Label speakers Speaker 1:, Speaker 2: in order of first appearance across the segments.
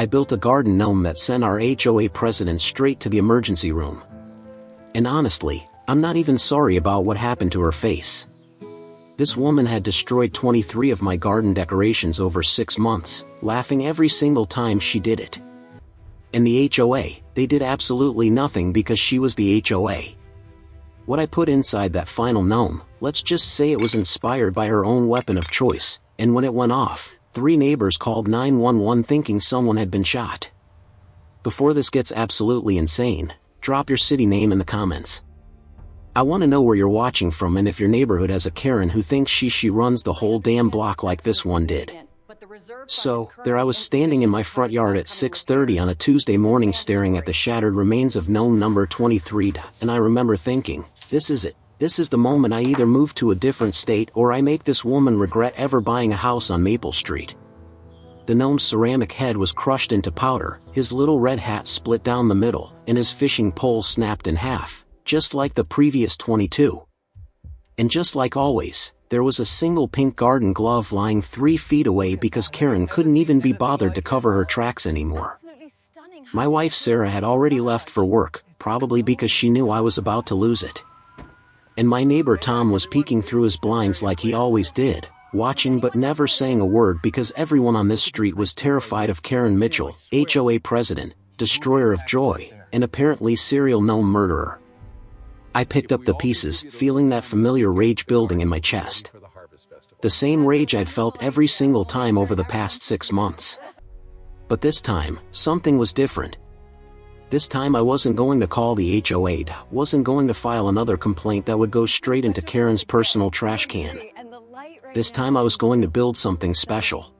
Speaker 1: I built a garden gnome that sent our HOA president straight to the emergency room. And honestly, I'm not even sorry about what happened to her face. This woman had destroyed 23 of my garden decorations over 6 months, laughing every single time she did it. And the HOA, they did absolutely nothing because she was the HOA. What I put inside that final gnome, let's just say it was inspired by her own weapon of choice, and when it went off, 3 neighbors called 911 thinking someone had been shot. Before this gets absolutely insane, drop your city name in the comments. I want to know where you're watching from and if your neighborhood has a Karen who thinks she runs the whole damn block like this one did. So, there I was standing in my front yard at 6:30 on a Tuesday morning staring at the shattered remains of gnome number 23, and I remember thinking, this is it. This is the moment I either move to a different state or I make this woman regret ever buying a house on Maple Street. The gnome's ceramic head was crushed into powder, his little red hat split down the middle, and his fishing pole snapped in half, just like the previous 22. And just like always, there was a single pink garden glove lying 3 feet away because Karen couldn't even be bothered to cover her tracks anymore. My wife Sarah had already left for work, probably because she knew I was about to lose it. And my neighbor Tom was peeking through his blinds like he always did, watching but never saying a word because everyone on this street was terrified of Karen Mitchell, HOA president, destroyer of joy, and apparently serial gnome murderer. I picked up the pieces, feeling that familiar rage building in my chest. The same rage I'd felt every single time over the past 6 months. But this time, something was different. This time I wasn't going to call the HOA, wasn't going to file another complaint that would go straight into Karen's personal trash can. This time I was going to build something special.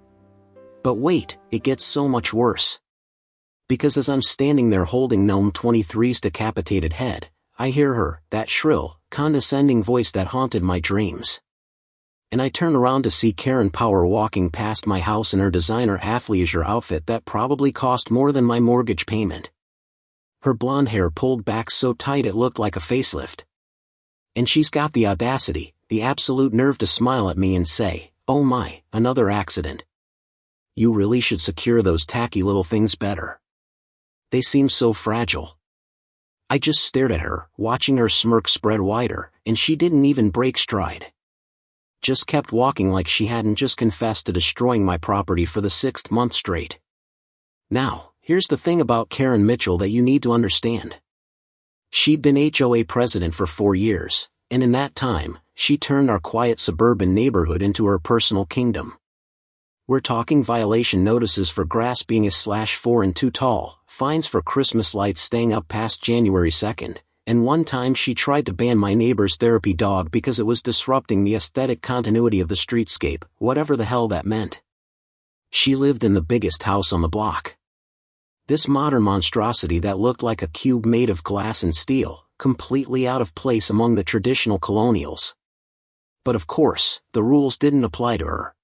Speaker 1: But wait, it gets so much worse. Because as I'm standing there holding Gnome 23's decapitated head, I hear her, that shrill, condescending voice that haunted my dreams. And I turn around to see Karen Power walking past my house in her designer athleisure outfit that probably cost more than my mortgage payment. Her blonde hair pulled back so tight it looked like a facelift. And she's got the audacity, the absolute nerve to smile at me and say, "Oh my, another accident. You really should secure those tacky little things better. They seem so fragile." I just stared at her, watching her smirk spread wider, and she didn't even break stride. Just kept walking like she hadn't just confessed to destroying my property for the 6th month straight. Now, here's the thing about Karen Mitchell that you need to understand. She'd been HOA president for 4 years, and in that time, she turned our quiet suburban neighborhood into her personal kingdom. We're talking violation notices for grass being a /4 and too tall, fines for Christmas lights staying up past January 2nd, and one time she tried to ban my neighbor's therapy dog because it was disrupting the aesthetic continuity of the streetscape, whatever the hell that meant. She lived in the biggest house on the block. This modern monstrosity that looked like a cube made of glass and steel, completely out of place among the traditional colonials. But of course, the rules didn't apply to her.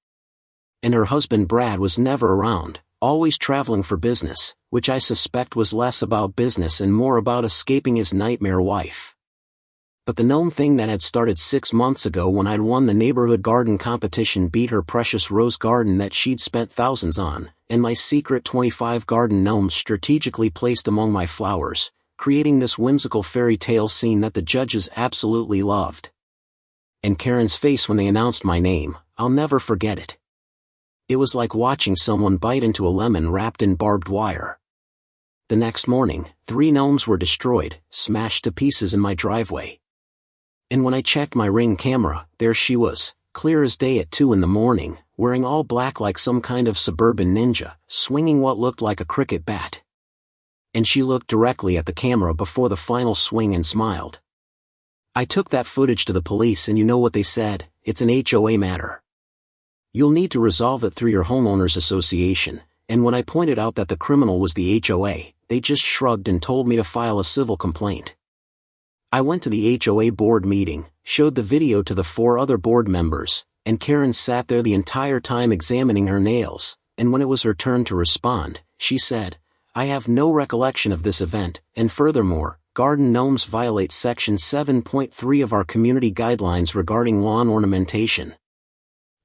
Speaker 1: And her husband Brad was never around, always traveling for business, which I suspect was less about business and more about escaping his nightmare wife. But the gnome thing that had started 6 months ago when I'd won the neighborhood garden competition beat her precious rose garden that she'd spent thousands on, and my secret 25 garden gnomes strategically placed among my flowers, creating this whimsical fairy tale scene that the judges absolutely loved. And Karen's face when they announced my name, I'll never forget it. It was like watching someone bite into a lemon wrapped in barbed wire. The next morning, 3 gnomes were destroyed, smashed to pieces in my driveway. And when I checked my Ring camera, there she was, clear as day at 2 in the morning, wearing all black like some kind of suburban ninja, swinging what looked like a cricket bat. And she looked directly at the camera before the final swing and smiled. I took that footage to the police and you know what they said, it's an HOA matter. You'll need to resolve it through your homeowners association, and when I pointed out that the criminal was the HOA, they just shrugged and told me to file a civil complaint. I went to the HOA board meeting, showed the video to the 4 other board members, and Karen sat there the entire time examining her nails, and when it was her turn to respond, she said, "I have no recollection of this event, and furthermore, garden gnomes violate Section 7.3 of our community guidelines regarding lawn ornamentation."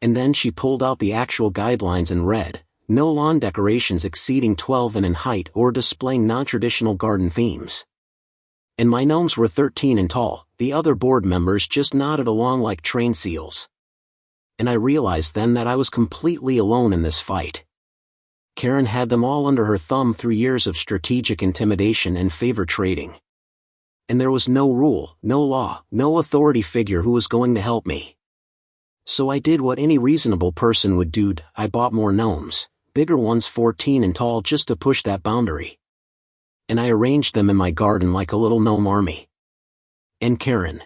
Speaker 1: And then she pulled out the actual guidelines and read, no lawn decorations exceeding 12 in height or displaying non-traditional garden themes. And my gnomes were 13 in tall. The other board members just nodded along like trained seals. And I realized then that I was completely alone in this fight. Karen had them all under her thumb through years of strategic intimidation and favor trading. And there was no rule, no law, no authority figure who was going to help me. So I did what any reasonable person would do. I bought more gnomes, bigger ones 14 in tall, just to push that boundary. And I arranged them in my garden like a little gnome army. And Karen,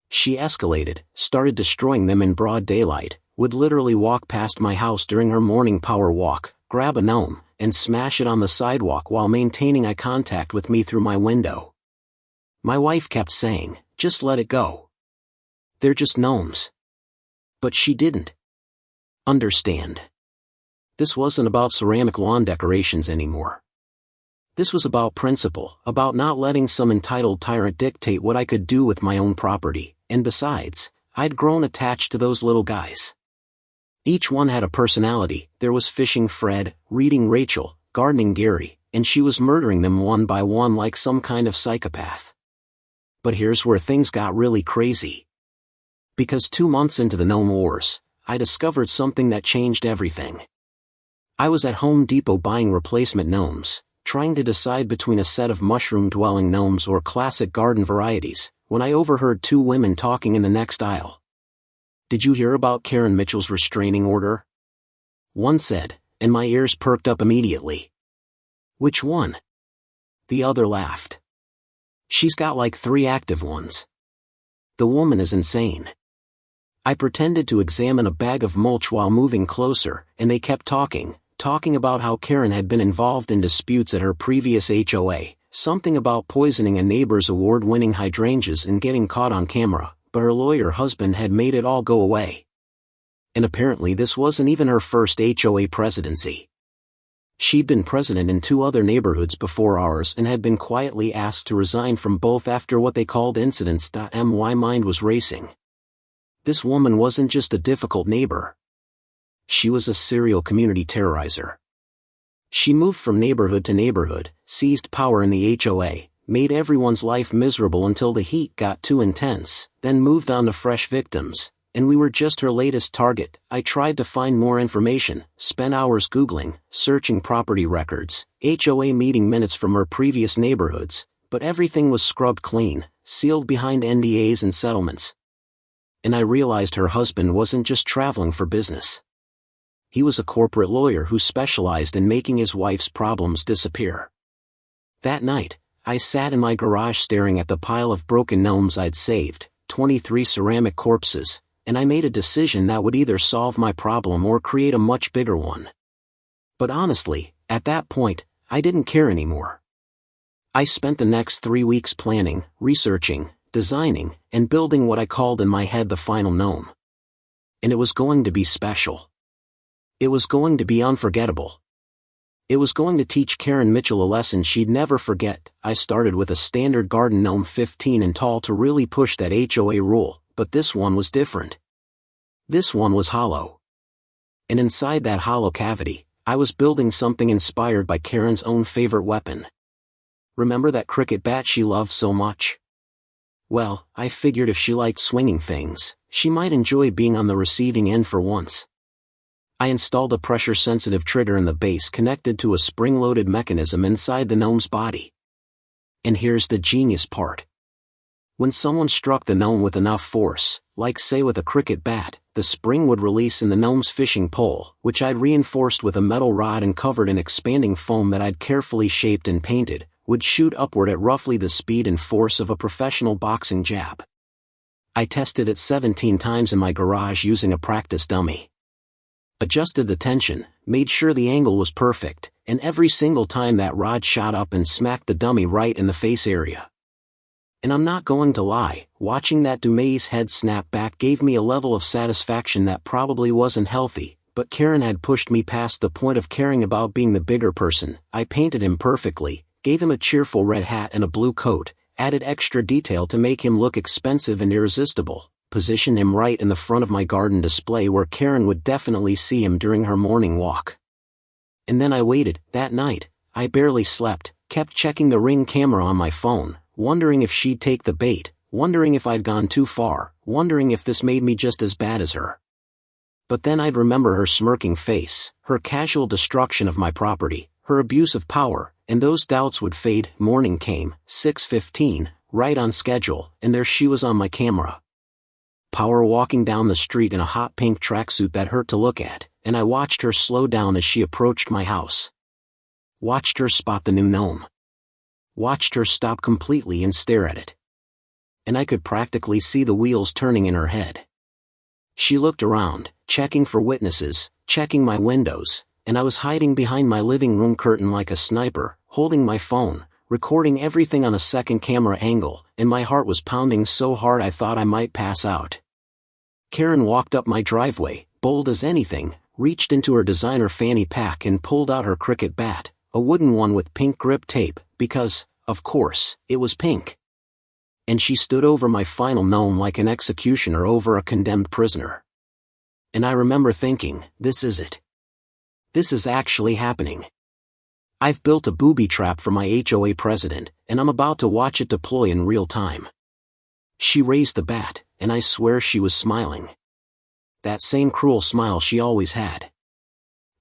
Speaker 1: she escalated, started destroying them in broad daylight, would literally walk past my house during her morning power walk, grab a gnome, and smash it on the sidewalk while maintaining eye contact with me through my window. My wife kept saying, "Just let it go. They're just gnomes." But she didn't understand. This wasn't about ceramic lawn decorations anymore. This was about principle, about not letting some entitled tyrant dictate what I could do with my own property, and besides, I'd grown attached to those little guys. Each one had a personality. There was fishing Fred, reading Rachel, gardening Gary, and she was murdering them one by one like some kind of psychopath. But here's where things got really crazy. Because 2 months into the gnome wars, I discovered something that changed everything. I was at Home Depot buying replacement gnomes, trying to decide between a set of mushroom-dwelling gnomes or classic garden varieties, when I overheard 2 women talking in the next aisle. "Did you hear about Karen Mitchell's restraining order?" one said, and my ears perked up immediately. "Which one?" The other laughed. "She's got like 3 active ones. The woman is insane." I pretended to examine a bag of mulch while moving closer, and they kept talking about how Karen had been involved in disputes at her previous HOA, something about poisoning a neighbor's award-winning hydrangeas and getting caught on camera, but her lawyer husband had made it all go away. And apparently this wasn't even her first HOA presidency. She'd been president in 2 other neighborhoods before ours and had been quietly asked to resign from both after what they called incidents. My mind was racing. This woman wasn't just a difficult neighbor. She was a serial community terrorizer. She moved from neighborhood to neighborhood, seized power in the HOA, made everyone's life miserable until the heat got too intense, then moved on to fresh victims, and we were just her latest target. I tried to find more information, spent hours Googling, searching property records, HOA meeting minutes from her previous neighborhoods, but everything was scrubbed clean, sealed behind NDAs and settlements. And I realized her husband wasn't just traveling for business. He was a corporate lawyer who specialized in making his wife's problems disappear. That night, I sat in my garage staring at the pile of broken gnomes I'd saved, 23 ceramic corpses, and I made a decision that would either solve my problem or create a much bigger one. But honestly, at that point, I didn't care anymore. I spent the next 3 weeks planning, researching, designing, and building what I called in my head the final gnome. And it was going to be special. It was going to be unforgettable. It was going to teach Karen Mitchell a lesson she'd never forget. I started with a standard garden gnome 15 in tall to really push that HOA rule, but this one was different. This one was hollow. And inside that hollow cavity, I was building something inspired by Karen's own favorite weapon. Remember that cricket bat she loved so much? Well, I figured if she liked swinging things, she might enjoy being on the receiving end for once. I installed a pressure-sensitive trigger in the base connected to a spring-loaded mechanism inside the gnome's body. And here's the genius part. When someone struck the gnome with enough force, like say with a cricket bat, the spring would release in the gnome's fishing pole, which I'd reinforced with a metal rod and covered in expanding foam that I'd carefully shaped and painted, would shoot upward at roughly the speed and force of a professional boxing jab. I tested it 17 times in my garage using a practice dummy. Adjusted the tension, made sure the angle was perfect, and every single time that rod shot up and smacked the dummy right in the face area. And I'm not going to lie, watching that dummy's head snap back gave me a level of satisfaction that probably wasn't healthy, but Karen had pushed me past the point of caring about being the bigger person. I painted him perfectly, gave him a cheerful red hat and a blue coat, added extra detail to make him look expensive and irresistible, positioned him right in the front of my garden display where Karen would definitely see him during her morning walk. And then I waited. That night, I barely slept, kept checking the Ring camera on my phone, wondering if she'd take the bait, wondering if I'd gone too far, wondering if this made me just as bad as her. But then I'd remember her smirking face, her casual destruction of my property, her abuse of power, and those doubts would fade. Morning came, 6:15, right on schedule, and there she was on my camera. Power walking down the street in a hot pink tracksuit that hurt to look at, and I watched her slow down as she approached my house. Watched her spot the new Gnome. Watched her stop completely and stare at it. And I could practically see the wheels turning in her head. She looked around, checking for witnesses, checking my windows, and I was hiding behind my living room curtain like a sniper, holding my phone, recording everything on a second camera angle, and my heart was pounding so hard I thought I might pass out. Karen walked up my driveway, bold as anything, reached into her designer fanny pack and pulled out her cricket bat, a wooden one with pink grip tape, because, of course, it was pink. And she stood over my final Gnome like an executioner over a condemned prisoner. And I remember thinking, this is it. This is actually happening. I've built a booby trap for my HOA president, and I'm about to watch it deploy in real time. She raised the bat, and I swear she was smiling. That same cruel smile she always had.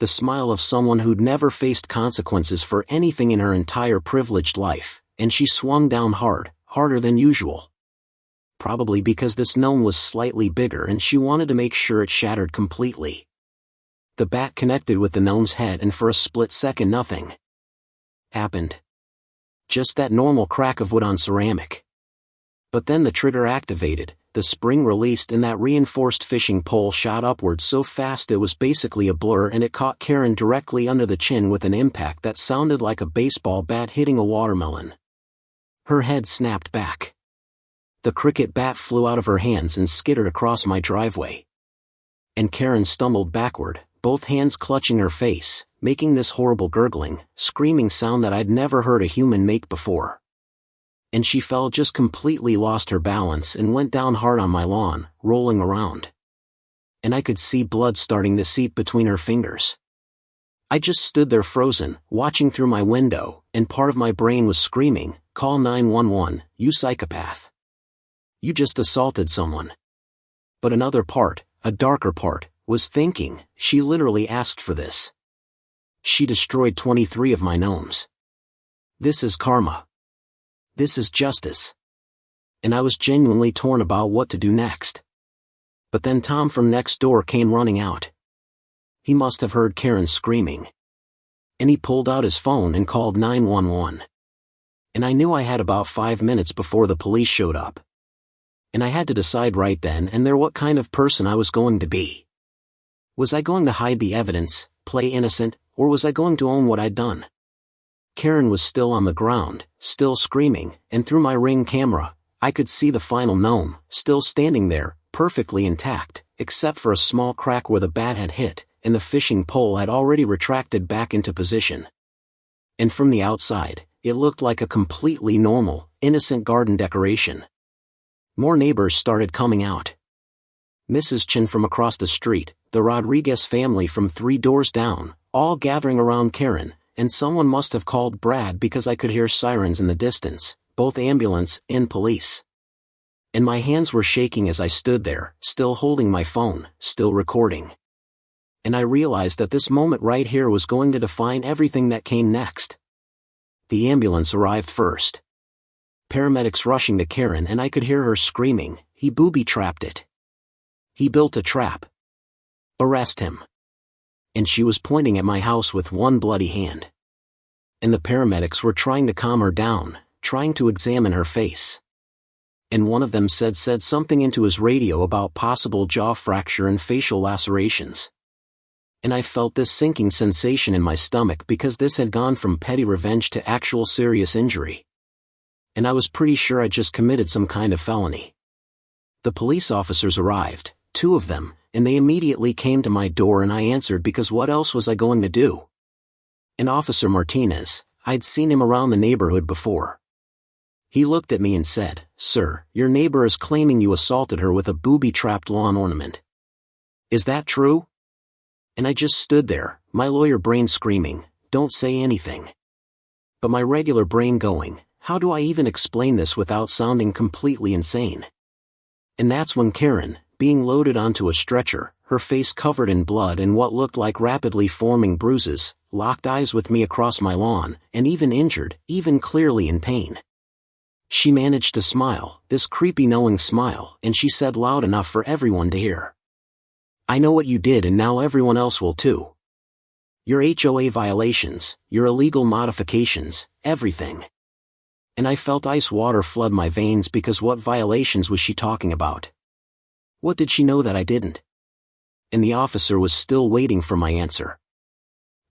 Speaker 1: The smile of someone who'd never faced consequences for anything in her entire privileged life, and she swung down hard, harder than usual. Probably because this Gnome was slightly bigger and she wanted to make sure it shattered completely. The bat connected with the Gnome's head and for a split second nothing happened. Just that normal crack of wood on ceramic. But then the trigger activated, the spring released and that reinforced fishing pole shot upward so fast it was basically a blur and it caught Karen directly under the chin with an impact that sounded like a baseball bat hitting a watermelon. Her head snapped back. The cricket bat flew out of her hands and skittered across my driveway. And Karen stumbled backward, both hands clutching her face, making this horrible gurgling, screaming sound that I'd never heard a human make before. And she fell, just completely lost her balance and went down hard on my lawn, rolling around. And I could see blood starting to seep between her fingers. I just stood there frozen, watching through my window, and part of my brain was screaming, "Call 911, you psychopath. You just assaulted someone." But another part, a darker part, was thinking, she literally asked for this. She destroyed 23 of my gnomes. This is karma. This is justice. And I was genuinely torn about what to do next. But then Tom from next door came running out. He must have heard Karen screaming. And he pulled out his phone and called 911. And I knew I had about 5 minutes before the police showed up. And I had to decide right then and there what kind of person I was going to be. Was I going to hide the evidence, play innocent, or was I going to own what I'd done? Karen was still on the ground, still screaming, and through my Ring camera, I could see the final Gnome, still standing there, perfectly intact, except for a small crack where the bat had hit, and the fishing pole had already retracted back into position. And from the outside, it looked like a completely normal, innocent garden decoration. More neighbors started coming out. Mrs. Chin from across the street, the Rodriguez family from 3 doors down, all gathering around Karen, and someone must have called Brad because I could hear sirens in the distance, both ambulance and police. And my hands were shaking as I stood there, still holding my phone, still recording. And I realized that this moment right here was going to define everything that came next. The ambulance arrived first. Paramedics rushing to Karen and I could hear her screaming, "He booby-trapped it. He built a trap. Arrest him." And she was pointing at my house with one bloody hand. And the paramedics were trying to calm her down, trying to examine her face. And one of them said something into his radio about possible jaw fracture and facial lacerations. And I felt this sinking sensation in my stomach because this had gone from petty revenge to actual serious injury. And I was pretty sure I'd just committed some kind of felony. The police officers arrived, 2 of them, and they immediately came to my door and I answered because what else was I going to do? And Officer Martinez, I'd seen him around the neighborhood before. He looked at me and said, "Sir, your neighbor is claiming you assaulted her with a booby-trapped lawn ornament. Is that true?" And I just stood there, my lawyer brain screaming, "Don't say anything." But my regular brain going, "How do I even explain this without sounding completely insane?" And that's when Karen, being loaded onto a stretcher, her face covered in blood and what looked like rapidly forming bruises, locked eyes with me across my lawn, and even injured, even clearly in pain. She managed to smile, this creepy knowing smile, and she said loud enough for everyone to hear, "I know what you did and now everyone else will too. Your HOA violations, your illegal modifications, everything." And I felt ice water flood my veins because what violations was she talking about? What did she know that I didn't? And the officer was still waiting for my answer.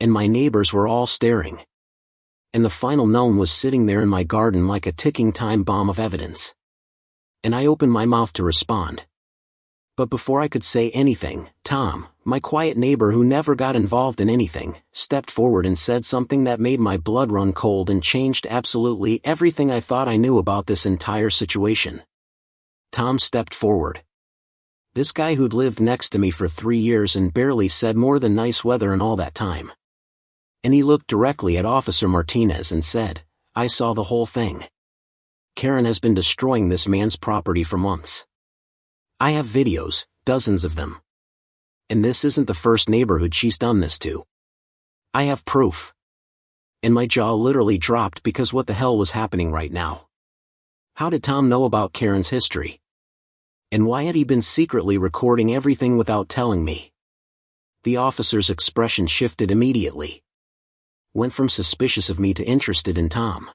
Speaker 1: And my neighbors were all staring. And the final gnome was sitting there in my garden like a ticking time bomb of evidence. And I opened my mouth to respond. But before I could say anything, Tom, my quiet neighbor who never got involved in anything, stepped forward and said something that made my blood run cold and changed absolutely everything I thought I knew about this entire situation. Tom stepped forward. This guy who'd lived next to me for 3 years and barely said more than nice weather in all that time. And he looked directly at Officer Martinez and said, "I saw the whole thing. Karen has been destroying this man's property for months. I have videos, dozens of them. And this isn't the first neighborhood she's done this to. I have proof." And my jaw literally dropped because what the hell was happening right now? How did Tom know about Karen's history? And why had he been secretly recording everything without telling me? The officer's expression shifted immediately. Went from suspicious of me to interested in Tom.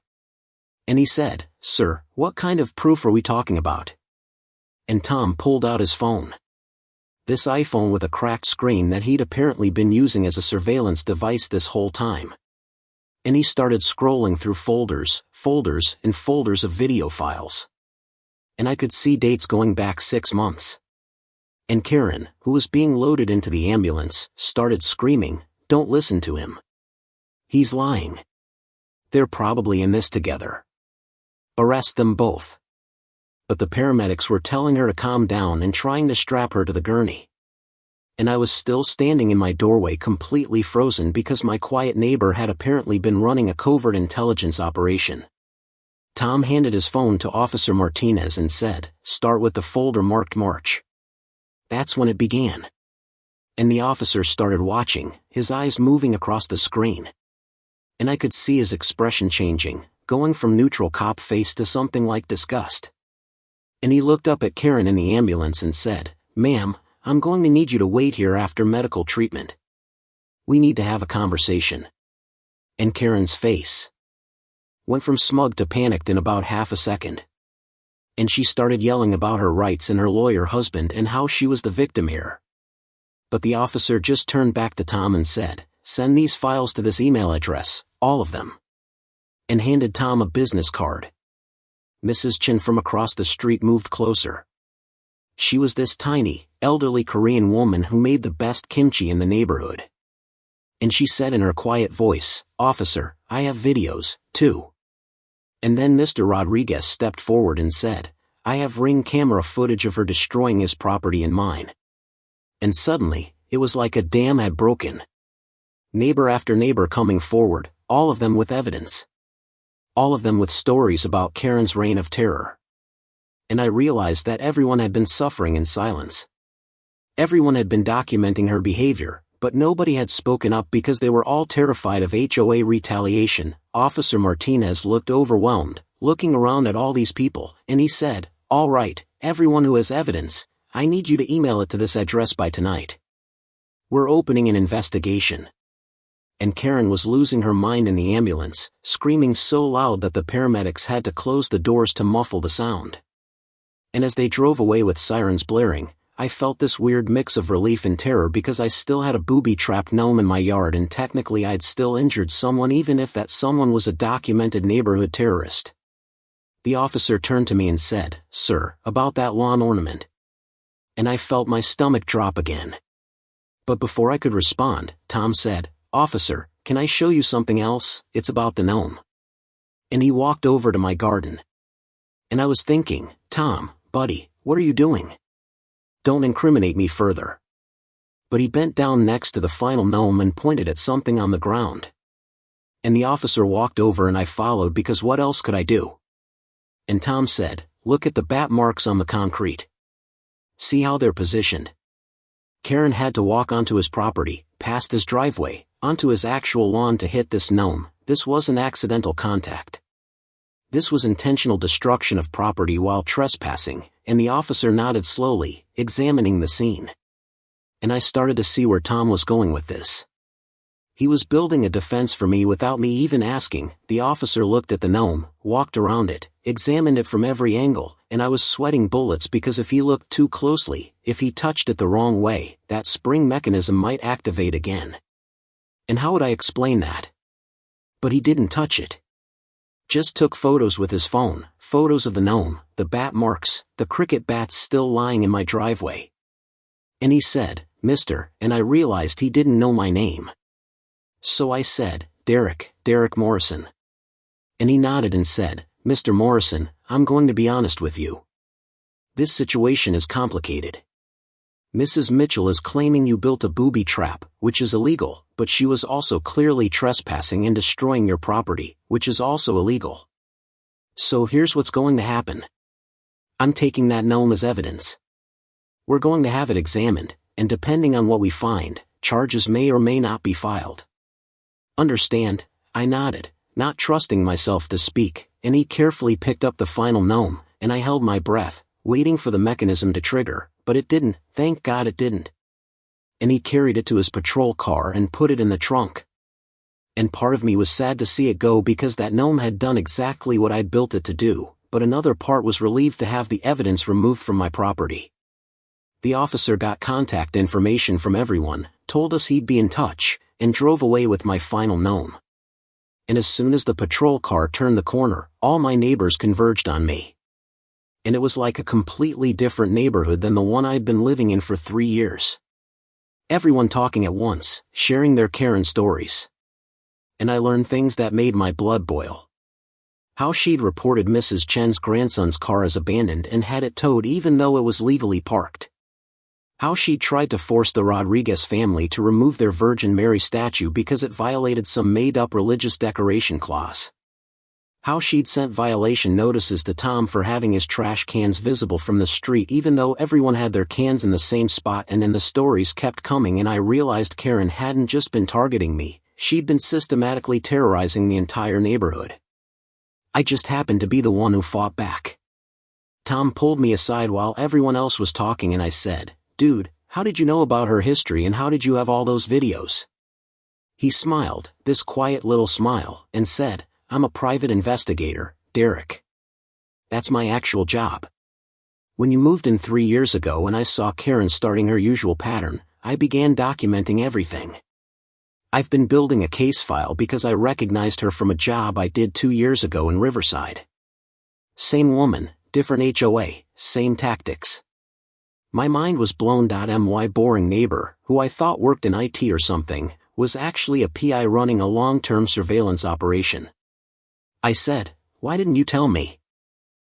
Speaker 1: And he said, "Sir, what kind of proof are we talking about?" And Tom pulled out his phone. This iPhone with a cracked screen that he'd apparently been using as a surveillance device this whole time. And he started scrolling through folders, and folders of video files. And I could see dates going back 6 months. And Karen, who was being loaded into the ambulance, started screaming, "Don't listen to him. He's lying. They're probably in this together. Arrest them both." But the paramedics were telling her to calm down and trying to strap her to the gurney. And I was still standing in my doorway completely frozen because my quiet neighbor had apparently been running a covert intelligence operation. Tom handed his phone to Officer Martinez and said, "Start with the folder marked March." That's when it began. And the officer started watching, his eyes moving across the screen. And I could see his expression changing, going from neutral cop face to something like disgust. And he looked up at Karen in the ambulance and said, "Ma'am, I'm going to need you to wait here after medical treatment. We need to have a conversation." And Karen's face went from smug to panicked in about half a second. And she started yelling about her rights and her lawyer husband and how she was the victim here. But the officer just turned back to Tom and said, "Send these files to this email address, all of them." And handed Tom a business card. Mrs. Chin from across the street moved closer. She was this tiny, elderly Korean woman who made the best kimchi in the neighborhood. And she said in her quiet voice, "Officer, I have videos, too." And then Mr. Rodriguez stepped forward and said, "I have ring camera footage of her destroying his property and mine." And suddenly, it was like a dam had broken. Neighbor after neighbor coming forward, all of them with evidence. All of them with stories about Karen's reign of terror. And I realized that everyone had been suffering in silence. Everyone had been documenting her behavior, but nobody had spoken up because they were all terrified of HOA retaliation. Officer Martinez looked overwhelmed, looking around at all these people, and he said, "All right, everyone who has evidence, I need you to email it to this address by tonight. We're opening an investigation." And Karen was losing her mind in the ambulance, screaming so loud that the paramedics had to close the doors to muffle the sound. And as they drove away with sirens blaring, I felt this weird mix of relief and terror because I still had a booby-trapped gnome in my yard and technically I'd still injured someone even if that someone was a documented neighborhood terrorist. The officer turned to me and said, "Sir, about that lawn ornament." And I felt my stomach drop again. But before I could respond, Tom said, "Officer, can I show you something else? It's about the gnome." And he walked over to my garden. And I was thinking, "Tom, buddy, what are you doing? Don't incriminate me further." but he bent down next to the final gnome and pointed at something on the ground. And the officer walked over and I followed because what else could I do? And Tom said, "Look at the bat marks on the concrete. See how they're positioned?" Karen had to walk onto his property, past his driveway, onto his actual lawn to hit this gnome. This wasn't accidental contact. This was intentional destruction of property while trespassing, and the officer nodded slowly, examining the scene. And I started to see where Tom was going with this. He was building a defense for me without me even asking. The officer looked at the gnome, walked around it, examined it from every angle, and I was sweating bullets because if he looked too closely, if he touched it the wrong way, that spring mechanism might activate again. And how would I explain that? But he didn't touch it. Just took photos with his phone, photos of the gnome, the bat marks, the cricket bats still lying in my driveway. And he said, "Mr." and I realized he didn't know my name. So I said, Derek Morrison." And he nodded and said, "Mr. Morrison, I'm going to be honest with you. This situation is complicated. Mrs. Mitchell is claiming you built a booby trap, which is illegal, but she was also clearly trespassing and destroying your property, which is also illegal. So here's what's going to happen. I'm taking that gnome as evidence. We're going to have it examined, and depending on what we find, charges may or may not be filed. Understand?" I nodded, not trusting myself to speak, and he carefully picked up the final gnome, and I held my breath, waiting for the mechanism to trigger, but it didn't. Thank God it didn't. And he carried it to his patrol car and put it in the trunk. And part of me was sad to see it go because that gnome had done exactly what I'd built it to do, but another part was relieved to have the evidence removed from my property. The officer got contact information from everyone, told us he'd be in touch, and drove away with my final gnome. And as soon as the patrol car turned the corner, all my neighbors converged on me. And it was like a completely different neighborhood than the one I'd been living in for 3 years. Everyone talking at once, sharing their Karen stories. And I learned things that made my blood boil. How she'd reported Mrs. Chen's grandson's car as abandoned and had it towed even though it was legally parked. How she tried to force the Rodriguez family to remove their Virgin Mary statue because it violated some made-up religious decoration clause. How she'd sent violation notices to Tom for having his trash cans visible from the street even though everyone had their cans in the same spot, and then the stories kept coming and I realized Karen hadn't just been targeting me, she'd been systematically terrorizing the entire neighborhood. I just happened to be the one who fought back. Tom pulled me aside while everyone else was talking and I said, "Dude, how did you know about her history and how did you have all those videos?" He smiled, this quiet little smile, and said, "I'm a private investigator, Derek. That's my actual job. When you moved in 3 years ago and I saw Karen starting her usual pattern, I began documenting everything. I've been building a case file because I recognized her from a job I did 2 years ago in Riverside. Same woman, different HOA, same tactics. My mind was blown. My boring neighbor, who I thought worked in IT or something, was actually a PI running a long-term surveillance operation. I said, "Why didn't you tell me?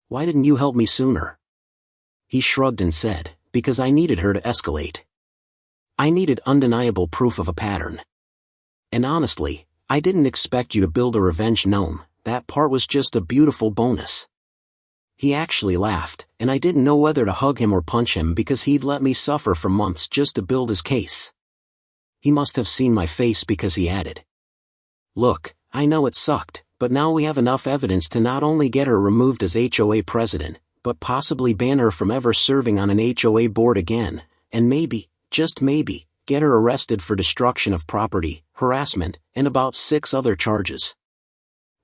Speaker 1: Why didn't you help me sooner?" He shrugged and said, "Because I needed her to escalate. I needed undeniable proof of a pattern. And honestly, I didn't expect you to build a revenge gnome, that part was just a beautiful bonus." He actually laughed, and I didn't know whether to hug him or punch him because he'd let me suffer for months just to build his case. He must have seen my face because he added, "Look, I know it sucked, but now we have enough evidence to not only get her removed as HOA president, but possibly ban her from ever serving on an HOA board again, and maybe, just maybe, get her arrested for destruction of property, harassment, and about 6 other charges."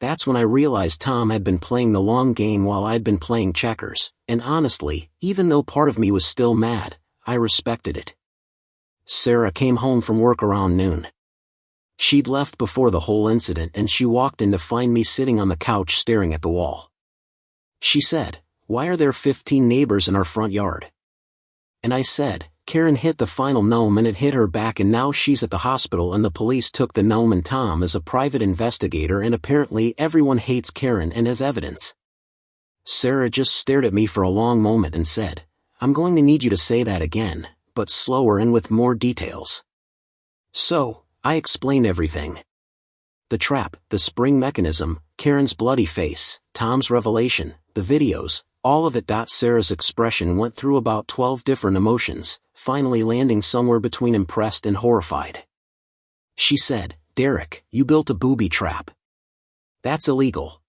Speaker 1: That's when I realized Tom had been playing the long game while I'd been playing checkers, and honestly, even though part of me was still mad, I respected it. Sarah came home from work around noon. She'd left before the whole incident and she walked in to find me sitting on the couch staring at the wall. She said, "Why are there 15 neighbors in our front yard?" And I said, "Karen hit the final gnome and it hit her back and now she's at the hospital and the police took the gnome and Tom as a private investigator and apparently everyone hates Karen and has evidence." Sarah just stared at me for a long moment and said, "I'm going to need you to say that again, but slower and with more details. So, I explain everything. The trap, the spring mechanism, Karen's bloody face, Tom's revelation, the videos, all of it. Sarah's expression went through about 12 different emotions, finally landing somewhere between impressed and horrified. She said, "Derek, you built a booby trap. That's illegal.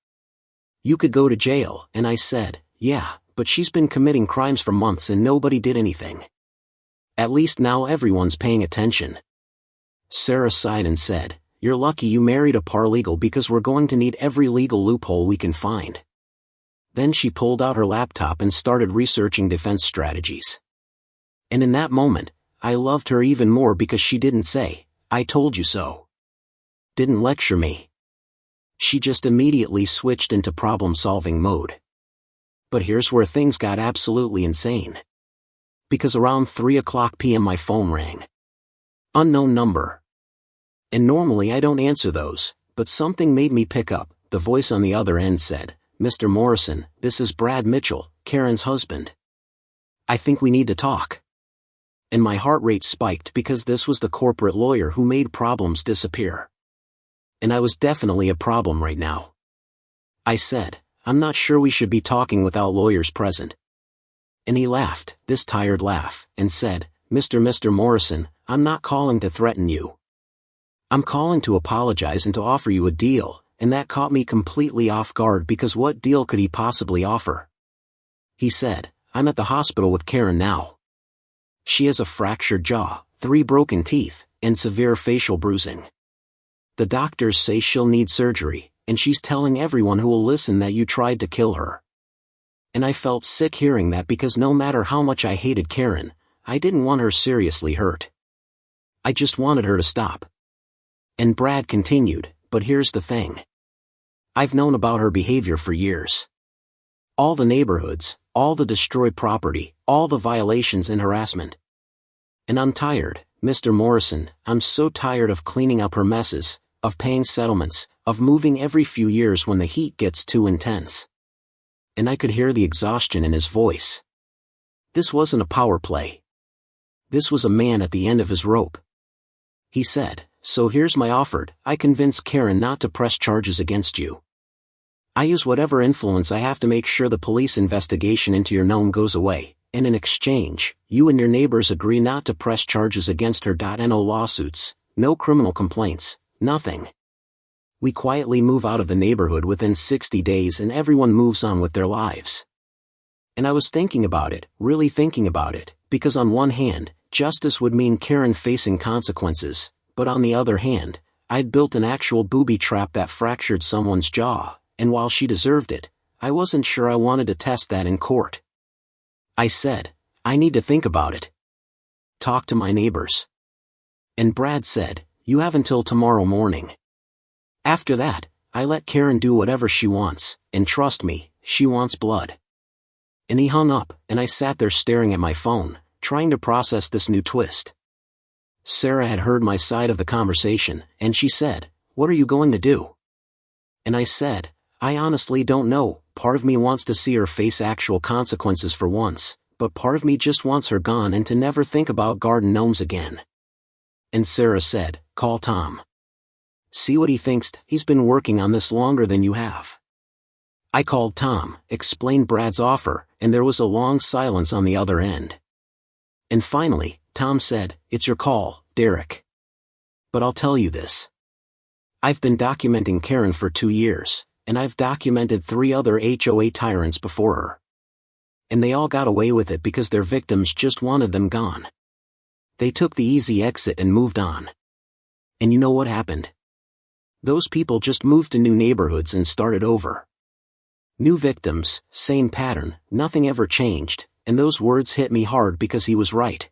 Speaker 1: You could go to jail." And I said, "Yeah, but she's been committing crimes for months and nobody did anything. At least now everyone's paying attention." Sarah sighed and said, "You're lucky you married a paralegal because we're going to need every legal loophole we can find." Then she pulled out her laptop and started researching defense strategies. And in that moment, I loved her even more because she didn't say, "I told you so." Didn't lecture me. She just immediately switched into problem-solving mode. But here's where things got absolutely insane. Because around 3:00 p.m. my phone rang. Unknown number. And normally I don't answer those, but something made me pick up. The voice on the other end said, "Mr. Morrison, this is Brad Mitchell, Karen's husband. I think we need to talk." And my heart rate spiked because this was the corporate lawyer who made problems disappear. And I was definitely a problem right now. I said, "I'm not sure we should be talking without lawyers present." And he laughed, this tired laugh, and said, Mr. Morrison, I'm not calling to threaten you. I'm calling to apologize and to offer you a deal," and that caught me completely off guard because what deal could he possibly offer? He said, "I'm at the hospital with Karen now. She has a fractured jaw, 3 broken teeth, and severe facial bruising. The doctors say she'll need surgery, and she's telling everyone who will listen that you tried to kill her." And I felt sick hearing that because no matter how much I hated Karen, I didn't want her seriously hurt. I just wanted her to stop. And Brad continued, "But here's the thing. I've known about her behavior for years. All the neighborhoods, all the destroyed property, all the violations and harassment. And I'm tired, Mr. Morrison, I'm so tired of cleaning up her messes, of paying settlements, of moving every few years when the heat gets too intense." And I could hear the exhaustion in his voice. This wasn't a power play. This was a man at the end of his rope. He said, "So here's my offer. I convince Karen not to press charges against you. I use whatever influence I have to make sure the police investigation into your Gnome goes away, and in exchange, you and your neighbors agree not to press charges against her. No lawsuits, no criminal complaints, nothing. We quietly move out of the neighborhood within 60 days and everyone moves on with their lives." And I was thinking about it, really thinking about it, because on one hand, justice would mean Karen facing consequences, but on the other hand, I'd built an actual booby trap that fractured someone's jaw, and while she deserved it, I wasn't sure I wanted to test that in court. I said, "I need to think about it. Talk to my neighbors." And Brad said, "You have until tomorrow morning. After that, I let Karen do whatever she wants, and trust me, she wants blood." And he hung up, and I sat there staring at my phone, trying to process this new twist. Sarah had heard my side of the conversation, and she said, "What are you going to do?" And I said, "I honestly don't know. Part of me wants to see her face actual consequences for once, but part of me just wants her gone and to never think about garden gnomes again." And Sarah said, "Call Tom. See what he thinks. He's been working on this longer than you have." I called Tom, explained Brad's offer, and there was a long silence on the other end. And finally, Tom said, "It's your call, Derek. But I'll tell you this. I've been documenting Karen for 2 years, and I've documented 3 other HOA tyrants before her. And they all got away with it because their victims just wanted them gone. They took the easy exit and moved on. And you know what happened? Those people just moved to new neighborhoods and started over. New victims, same pattern, nothing ever changed," and those words hit me hard because he was right.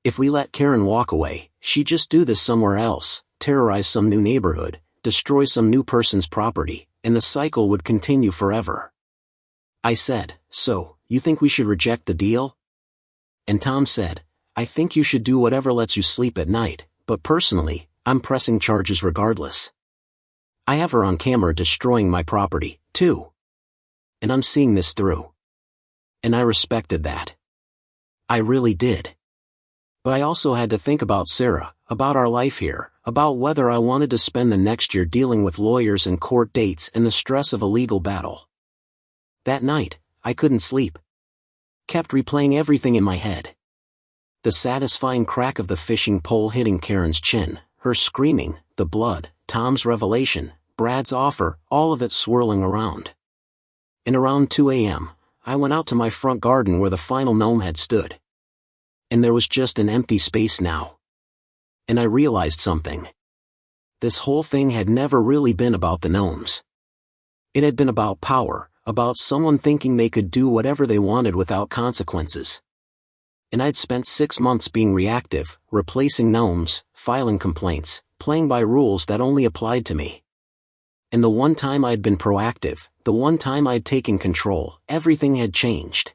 Speaker 1: If we let Karen walk away, she'd just do this somewhere else, terrorize some new neighborhood, destroy some new person's property, and the cycle would continue forever. I said, "So, you think we should reject the deal?" And Tom said, "I think you should do whatever lets you sleep at night, but personally, I'm pressing charges regardless. I have her on camera destroying my property, too. And I'm seeing this through." And I respected that. I really did. But I also had to think about Sarah, about our life here, about whether I wanted to spend the next year dealing with lawyers and court dates and the stress of a legal battle. That night, I couldn't sleep. Kept replaying everything in my head. The satisfying crack of the fishing pole hitting Karen's chin, her screaming, the blood, Tom's revelation, Brad's offer, all of it swirling around. And around 2 a.m., I went out to my front garden where the final gnome had stood. And there was just an empty space now. And I realized something. This whole thing had never really been about the gnomes. It had been about power, about someone thinking they could do whatever they wanted without consequences. And I'd spent 6 months being reactive, replacing gnomes, filing complaints, playing by rules that only applied to me. And the one time I'd been proactive, the one time I'd taken control, everything had changed.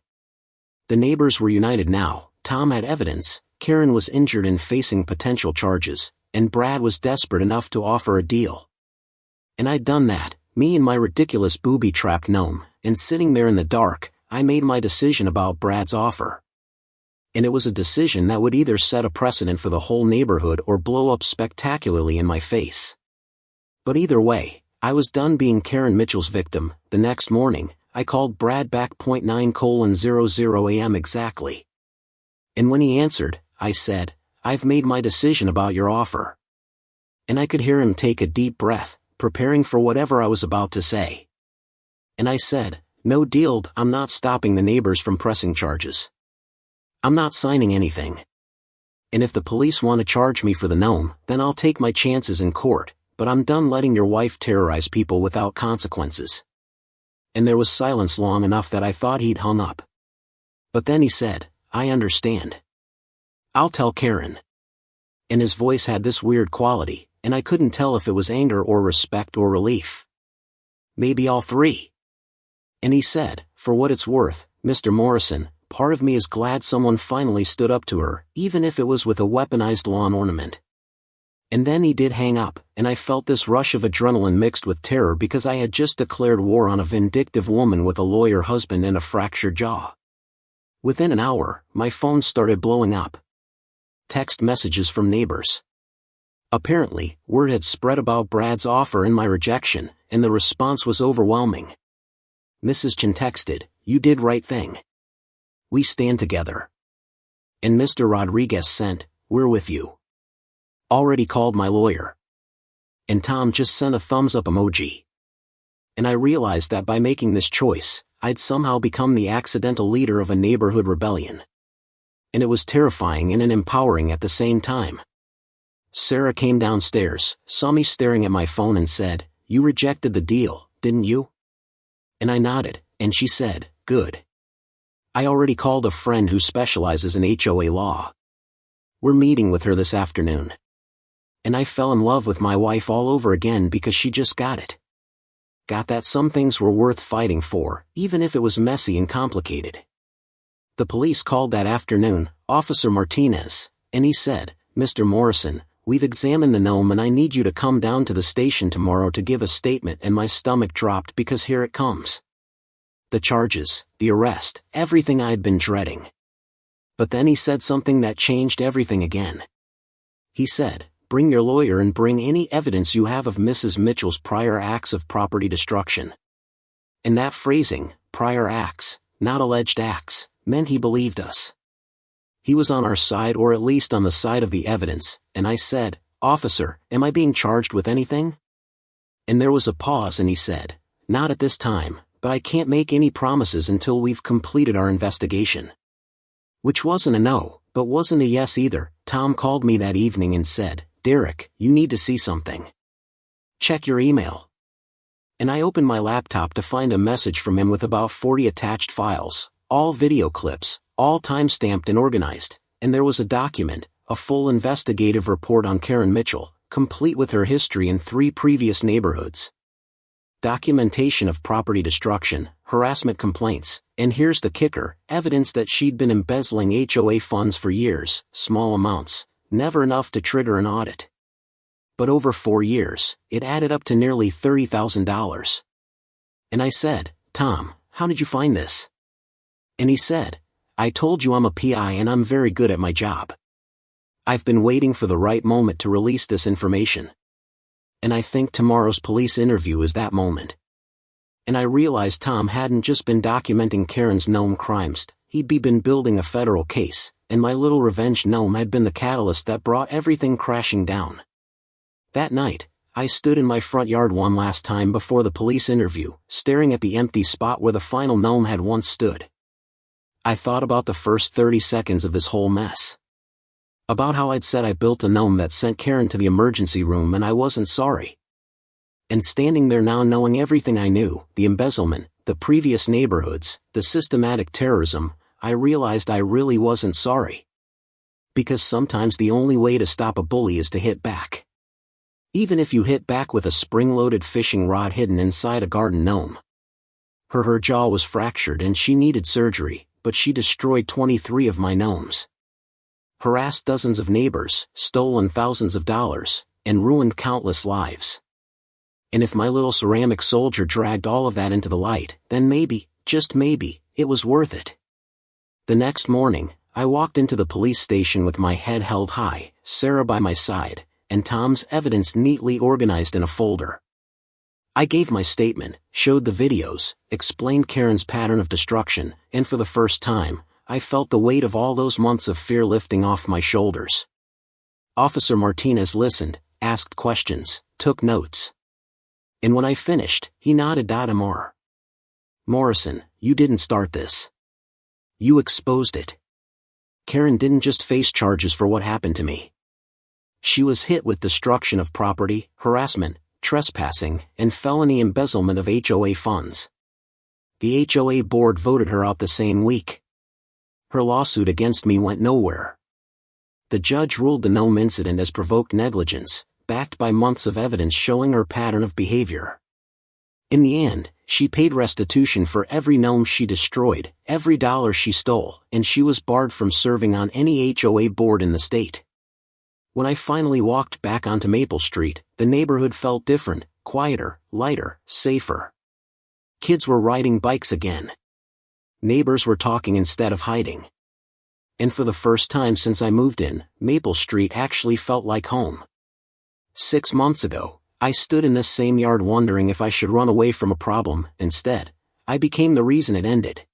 Speaker 1: The neighbors were united now. Tom had evidence, Karen was injured and facing potential charges, and Brad was desperate enough to offer a deal. And I'd done that, me and my ridiculous booby-trapped gnome, and sitting there in the dark, I made my decision about Brad's offer. And it was a decision that would either set a precedent for the whole neighborhood or blow up spectacularly in my face. But either way, I was done being Karen Mitchell's victim. The next morning, I called Brad back 9:00 a.m. exactly. And when he answered, I said, "I've made my decision about your offer." And I could hear him take a deep breath, preparing for whatever I was about to say. And I said, "No deal, I'm not stopping the neighbors from pressing charges. I'm not signing anything. And if the police want to charge me for the gnome, then I'll take my chances in court, but I'm done letting your wife terrorize people without consequences." And there was silence long enough that I thought he'd hung up. But then he said, "I understand. I'll tell Karen." And his voice had this weird quality, and I couldn't tell if it was anger or respect or relief. Maybe all three. And he said, "For what it's worth, Mr. Morrison, part of me is glad someone finally stood up to her, even if it was with a weaponized lawn ornament." And then he did hang up, and I felt this rush of adrenaline mixed with terror because I had just declared war on a vindictive woman with a lawyer husband and a fractured jaw. Within an hour, my phone started blowing up. Text messages from neighbors. Apparently, word had spread about Brad's offer and my rejection, and the response was overwhelming. Mrs. Chen texted, "You did right thing. We stand together." And Mr. Rodriguez sent, "We're with you. Already called my lawyer." And Tom just sent a thumbs up emoji. And I realized that by making this choice, I'd somehow become the accidental leader of a neighborhood rebellion. And it was terrifying and empowering at the same time. Sarah came downstairs, saw me staring at my phone and said, "You rejected the deal, didn't you?" And I nodded, and she said, "Good. I already called a friend who specializes in HOA law. We're meeting with her this afternoon." And I fell in love with my wife all over again because she just got it. Got that some things were worth fighting for, even if it was messy and complicated. The police called that afternoon, Officer Martinez, and he said, "Mr. Morrison, we've examined the gnome and I need you to come down to the station tomorrow to give a statement." And my stomach dropped because here it comes. The charges, the arrest, everything I'd been dreading. But then he said something that changed everything again. He said, "Bring your lawyer and bring any evidence you have of Mrs. Mitchell's prior acts of property destruction." And that phrasing, prior acts, not alleged acts, meant he believed us. He was on our side, or at least on the side of the evidence, and I said, "Officer, am I being charged with anything?" And there was a pause and he said, "Not at this time, but I can't make any promises until we've completed our investigation." Which wasn't a no, but wasn't a yes either. Tom called me that evening and said, "Derek, you need to see something. Check your email." And I opened my laptop to find a message from him with about 40 attached files, all video clips, all time-stamped and organized, and there was a document, a full investigative report on Karen Mitchell, complete with her history in 3 previous neighborhoods. Documentation of property destruction, harassment complaints, and here's the kicker, evidence that she'd been embezzling HOA funds for years, small amounts, never enough to trigger an audit. But over 4 years, it added up to nearly $30,000. And I said, "Tom, how did you find this?" And he said, "I told you I'm a PI and I'm very good at my job." I've been waiting for the right moment to release this information. And I think tomorrow's police interview is that moment. And I realized Tom hadn't just been documenting Karen's gnome crimes, he'd been building a federal case, and my little revenge gnome had been the catalyst that brought everything crashing down. That night, I stood in my front yard one last time before the police interview, staring at the empty spot where the final gnome had once stood. I thought about the first 30 seconds of this whole mess. About how I'd said I built a gnome that sent Karen to the emergency room and I wasn't sorry. And standing there now knowing everything I knew, the embezzlement, the previous neighborhoods, the systematic terrorism, I realized I really wasn't sorry. Because sometimes the only way to stop a bully is to hit back. Even if you hit back with a spring-loaded fishing rod hidden inside a garden gnome. Her jaw was fractured and she needed surgery, but she destroyed 23 of my gnomes. Harassed dozens of neighbors, stolen thousands of dollars, and ruined countless lives. And if my little ceramic soldier dragged all of that into the light, then maybe, just maybe, it was worth it. The next morning, I walked into the police station with my head held high, Sarah by my side, and Tom's evidence neatly organized in a folder. I gave my statement, showed the videos, explained Karen's pattern of destruction, and for the first time, I felt the weight of all those months of fear lifting off my shoulders. Officer Martinez listened, asked questions, took notes. And when I finished, he nodded. Mr. Morrison, you didn't start this. You exposed it. Karen didn't just face charges for what happened to me. She was hit with destruction of property, harassment, trespassing, and felony embezzlement of HOA funds. The HOA board voted her out the same week. Her lawsuit against me went nowhere. The judge ruled the gnome incident as provoked negligence, backed by months of evidence showing her pattern of behavior. In the end, she paid restitution for every gnome she destroyed, every dollar she stole, and she was barred from serving on any HOA board in the state. When I finally walked back onto Maple Street, the neighborhood felt different, quieter, lighter, safer. Kids were riding bikes again. Neighbors were talking instead of hiding. And for the first time since I moved in, Maple Street actually felt like home. 6 months ago, I stood in this same yard wondering if I should run away from a problem. Instead, I became the reason it ended.